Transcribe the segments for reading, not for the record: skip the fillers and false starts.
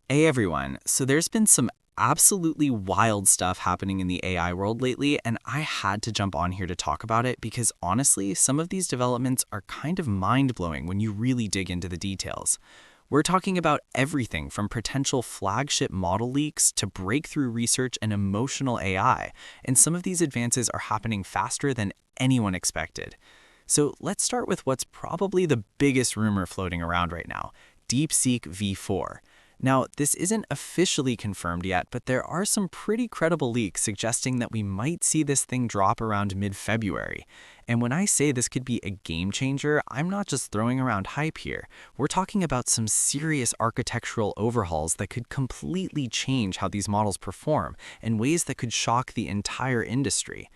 Hey everyone, so there's been some absolutely wild stuff happening in the AI world lately, and I had to jump on here to talk about it because honestly, some of these developments are kind of mind-blowing when you really dig into the details. We're talking about everything from potential flagship model leaks to breakthrough research and emotional AI, and some of these advances are happening faster than anyone expected. So let's start with what's probably the biggest rumor floating around right now, DeepSeek V4. Now, this isn't officially confirmed yet, but there are some pretty credible leaks suggesting that we might see this thing drop around mid-February. And when I say this could be a game changer, I'm not just throwing around hype here. We're talking about some serious architectural overhauls that could completely change how these models perform in ways that could shock the entire industry.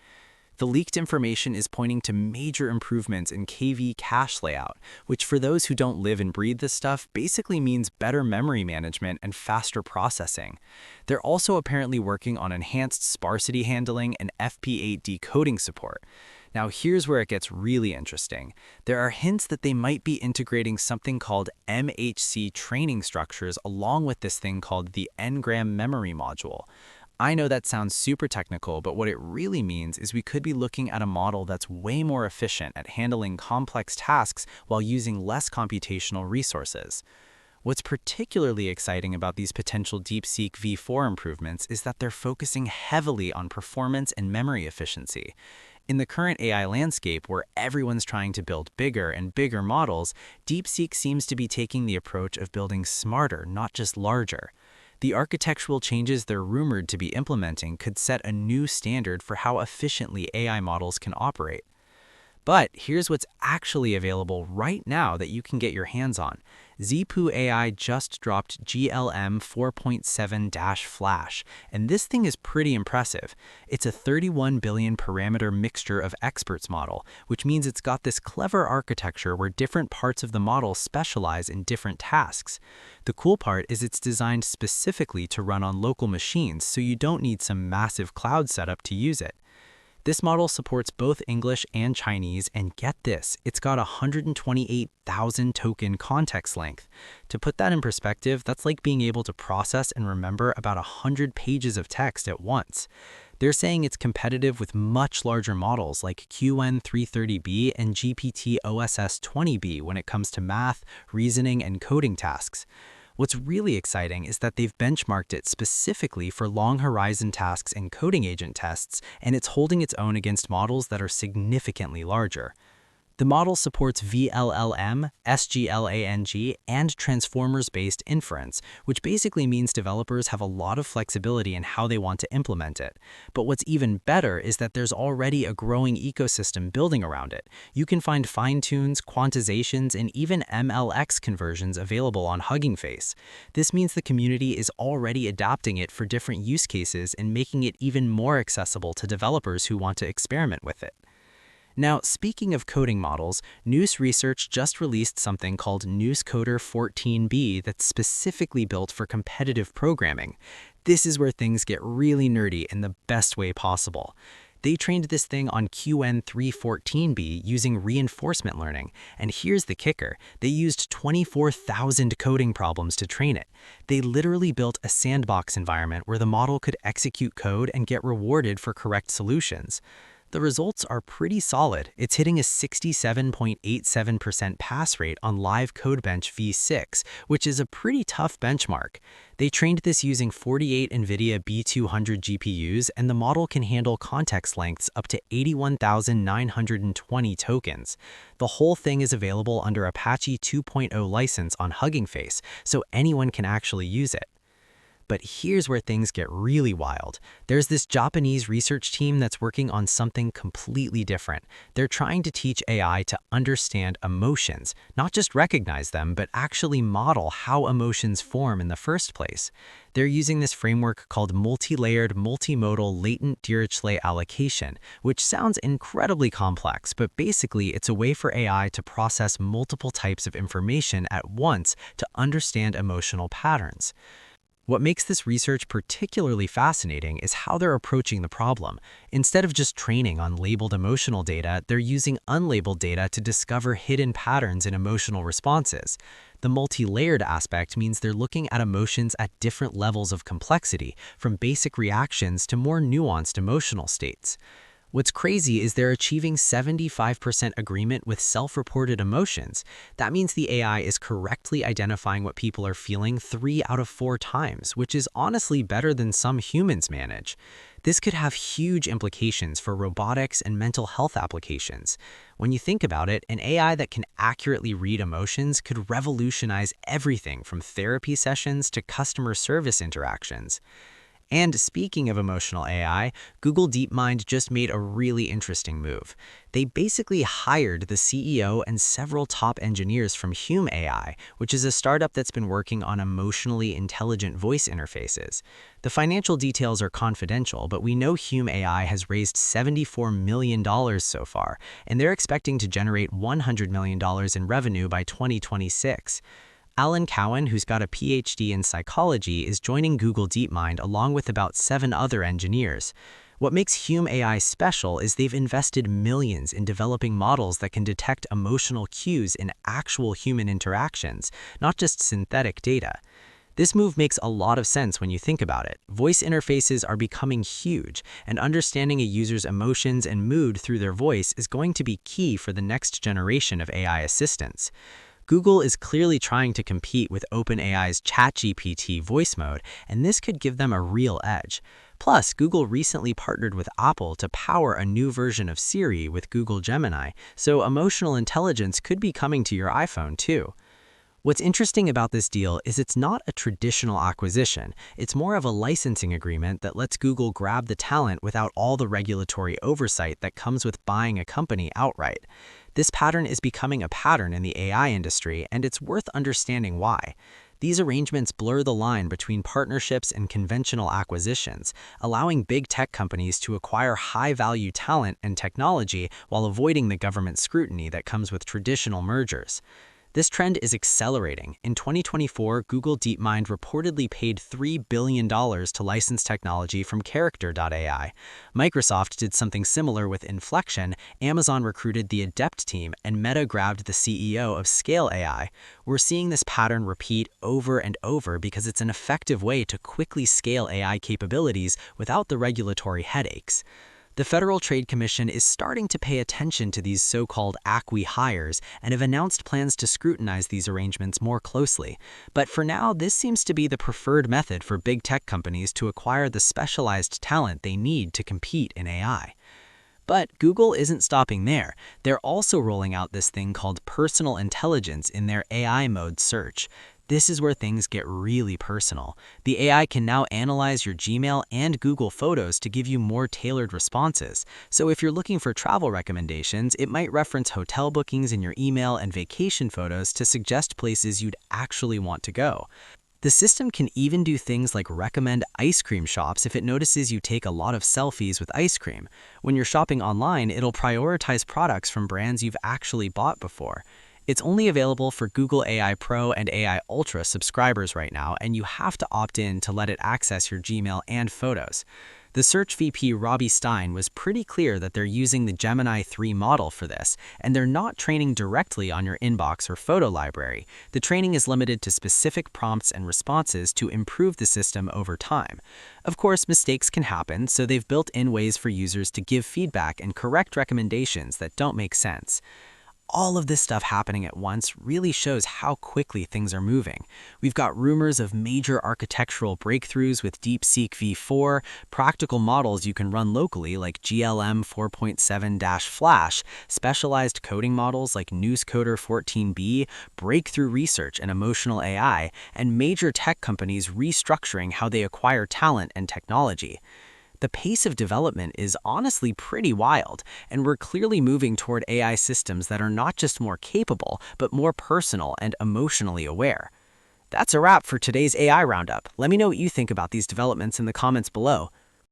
The leaked information is pointing to major improvements in KV cache layout, which for those who don't live and breathe this stuff basically means better memory management and faster processing. They're also apparently working on enhanced sparsity handling and FP8 decoding support. Now here's where it gets really interesting. There are hints that they might be integrating something called MHC training structures along with this thing called the Ngram memory module. I know that sounds super technical, but what it really means is we could be looking at a model that's way more efficient at handling complex tasks while using less computational resources. What's particularly exciting about these potential DeepSeek V4 improvements is that they're focusing heavily on performance and memory efficiency. In the current AI landscape, where everyone's trying to build bigger and bigger models, DeepSeek seems to be taking the approach of building smarter, not just larger. The architectural changes they're rumored to be implementing could set a new standard for how efficiently AI models can operate. But here's what's actually available right now that you can get your hands on. Zhipu AI just dropped GLM-4.7-Flash, and this thing is pretty impressive. It's a 31 billion parameter mixture of experts model, which means it's got this clever architecture where different parts of the model specialize in different tasks. The cool part is it's designed specifically to run on local machines, so you don't need some massive cloud setup to use it. This model supports both English and Chinese, and get this, it's got 128,000 token context length. To put that in perspective, that's like being able to process and remember about 100 pages of text at once. They're saying it's competitive with much larger models like QN330B and GPT-OSS20B when it comes to math, reasoning, and coding tasks. What's really exciting is that they've benchmarked it specifically for long horizon tasks and coding agent tests, and it's holding its own against models that are significantly larger. The model supports VLLM, SGLANG, and transformers-based inference, which basically means developers have a lot of flexibility in how they want to implement it. But what's even better is that there's already a growing ecosystem building around it. You can find fine-tunes, quantizations, and even MLX conversions available on Hugging Face. This means the community is already adapting it for different use cases and making it even more accessible to developers who want to experiment with it. Now, speaking of coding models, Nous Research just released something called Nous Coder 14B that's specifically built for competitive programming. This is where things get really nerdy in the best way possible. They trained this thing on QN314B using reinforcement learning, and here's the kicker. They used 24,000 coding problems to train it. They literally built a sandbox environment where the model could execute code and get rewarded for correct solutions. The results are pretty solid. It's hitting a 67.87% pass rate on live Codebench V6, which is a pretty tough benchmark. They trained this using 48 NVIDIA B200 GPUs, and the model can handle context lengths up to 81,920 tokens. The whole thing is available under Apache 2.0 license on Hugging Face, so anyone can actually use it. But here's where things get really wild. There's this Japanese research team that's working on something completely different. They're trying to teach AI to understand emotions, not just recognize them, but actually model how emotions form in the first place. They're using this framework called multi-layered multimodal latent Dirichlet allocation, which sounds incredibly complex, but basically it's a way for AI to process multiple types of information at once to understand emotional patterns. What makes this research particularly fascinating is how they're approaching the problem. Instead of just training on labeled emotional data, they're using unlabeled data to discover hidden patterns in emotional responses. The multi-layered aspect means they're looking at emotions at different levels of complexity, from basic reactions to more nuanced emotional states. What's crazy is they're achieving 75% agreement with self-reported emotions. That means the AI is correctly identifying what people are feeling 3 out of 4 times, which is honestly better than some humans manage. This could have huge implications for robotics and mental health applications. When you think about it, an AI that can accurately read emotions could revolutionize everything from therapy sessions to customer service interactions. And speaking of emotional AI, Google DeepMind just made a really interesting move. They basically hired the CEO and several top engineers from Hume AI, which is a startup that's been working on emotionally intelligent voice interfaces. The financial details are confidential, but we know Hume AI has raised $74 million so far, and they're expecting to generate $100 million in revenue by 2026. Alan Cowan, who's got a PhD in psychology, is joining Google DeepMind along with about 7 other engineers. What makes Hume AI special is they've invested millions in developing models that can detect emotional cues in actual human interactions, not just synthetic data. This move makes a lot of sense when you think about it. Voice interfaces are becoming huge, and understanding a user's emotions and mood through their voice is going to be key for the next generation of AI assistants. Google is clearly trying to compete with OpenAI's ChatGPT voice mode, and this could give them a real edge. Plus, Google recently partnered with Apple to power a new version of Siri with Google Gemini, so emotional intelligence could be coming to your iPhone too. What's interesting about this deal is it's not a traditional acquisition. It's more of a licensing agreement that lets Google grab the talent without all the regulatory oversight that comes with buying a company outright. This pattern is becoming a pattern in the AI industry, and it's worth understanding why. These arrangements blur the line between partnerships and conventional acquisitions, allowing big tech companies to acquire high-value talent and technology while avoiding the government scrutiny that comes with traditional mergers. This trend is accelerating. In 2024, Google DeepMind reportedly paid $3 billion to license technology from Character.ai. Microsoft did something similar with Inflection, Amazon recruited the Adept team, and Meta grabbed the CEO of Scale AI. We're seeing this pattern repeat over and over because it's an effective way to quickly scale AI capabilities without the regulatory headaches. The Federal Trade Commission is starting to pay attention to these so-called acqui-hires and have announced plans to scrutinize these arrangements more closely. But for now, this seems to be the preferred method for big tech companies to acquire the specialized talent they need to compete in AI. But Google isn't stopping there. They're also rolling out this thing called personal intelligence in their AI mode search. This is where things get really personal. The AI can now analyze your Gmail and Google Photos to give you more tailored responses. So if you're looking for travel recommendations, it might reference hotel bookings in your email and vacation photos to suggest places you'd actually want to go. The system can even do things like recommend ice cream shops if it notices you take a lot of selfies with ice cream. When you're shopping online, it'll prioritize products from brands you've actually bought before. It's only available for Google AI Pro and AI Ultra subscribers right now, and you have to opt in to let it access your Gmail and photos. The search VP Robbie Stein was pretty clear that they're using the Gemini 3 model for this, and they're not training directly on your inbox or photo library. The training is limited to specific prompts and responses to improve the system over time. Of course, mistakes can happen, so they've built in ways for users to give feedback and correct recommendations that don't make sense. All of this stuff happening at once really shows how quickly things are moving. We've got rumors of major architectural breakthroughs with DeepSeek V4, practical models you can run locally like GLM-4.7-Flash, specialized coding models like Nous 14B, breakthrough research and emotional AI, and major tech companies restructuring how they acquire talent and technology. The pace of development is honestly pretty wild, and we're clearly moving toward AI systems that are not just more capable, but more personal and emotionally aware. That's a wrap for today's AI Roundup. Let me know what you think about these developments in the comments below.